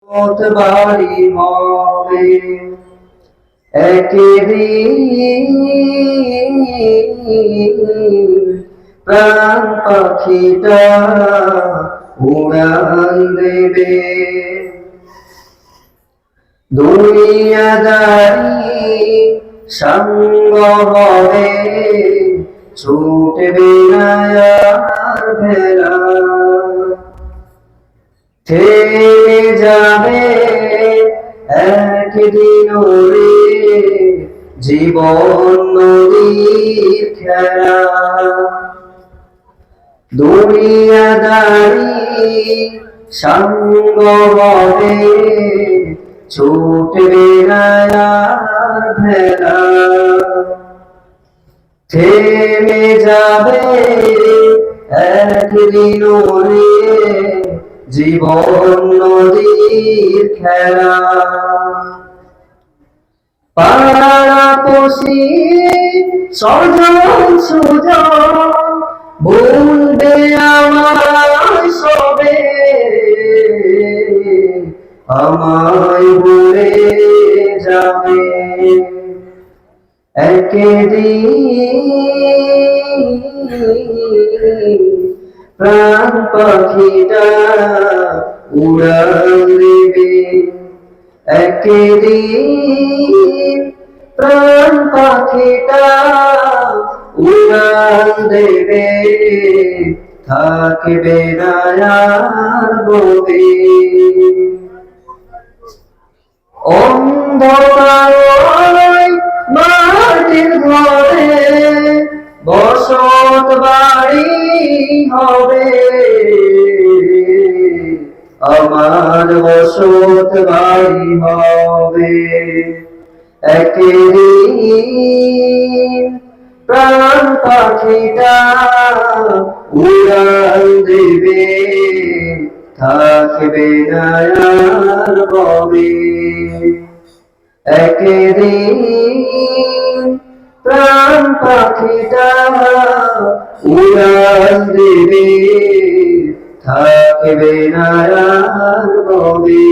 মত বাড়ি হবে একদিন প্রাণ পাখিটা উড়ান দেবে দুনিয়াদারি সঙ্গ হবে ছুটবে না আর ভেলা থেমে যাবে একদিন রে জীবন নদীর খেলা দুনিয়াদারি সঙ্গ হবে ছুটবে না আর ভেলা থেমে যাবে একদিন রে জীবন নদীর খেলা পাড়াপড়শি স্বজন সুজন বলবে আমায় সবে আমায় ভুলে যাবে একদিন প্রাণ পাখিটা উড়ান দেবে একদিন প্রাণ পাখিটা উড়ান দেবে থাকবে না আর ববে অন্ধকার মাটির ঘরে বসত বাড়ি হবে আমার বসত বাড়ি হবে একদিন প্রাণ পাখিটা উড়ান দেবে থাকবে না আর ববে একদিন প্রাণ পাখিটা উড়ান দেবে থাকবে না আর ববে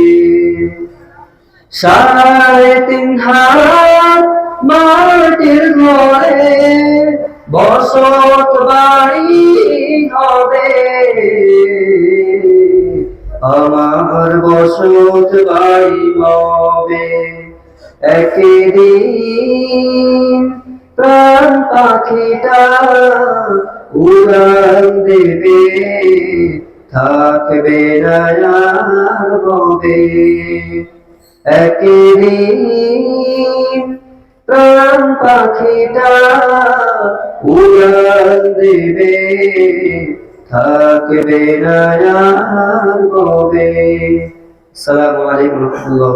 3.5 হাত মাটির ঘরে বসত বাড়ি হবে আমার বসত বাড়ি হবে একদিন প্রাণ পাখিটা উড়ান দেবে থাকবে না আর ববে একদিন প্রাণ পাখিটা উড়ান দেবে থাকবে না আর ববে। আসসালামু আলাইকুম ওয়া রাহমাতুল্লাহ।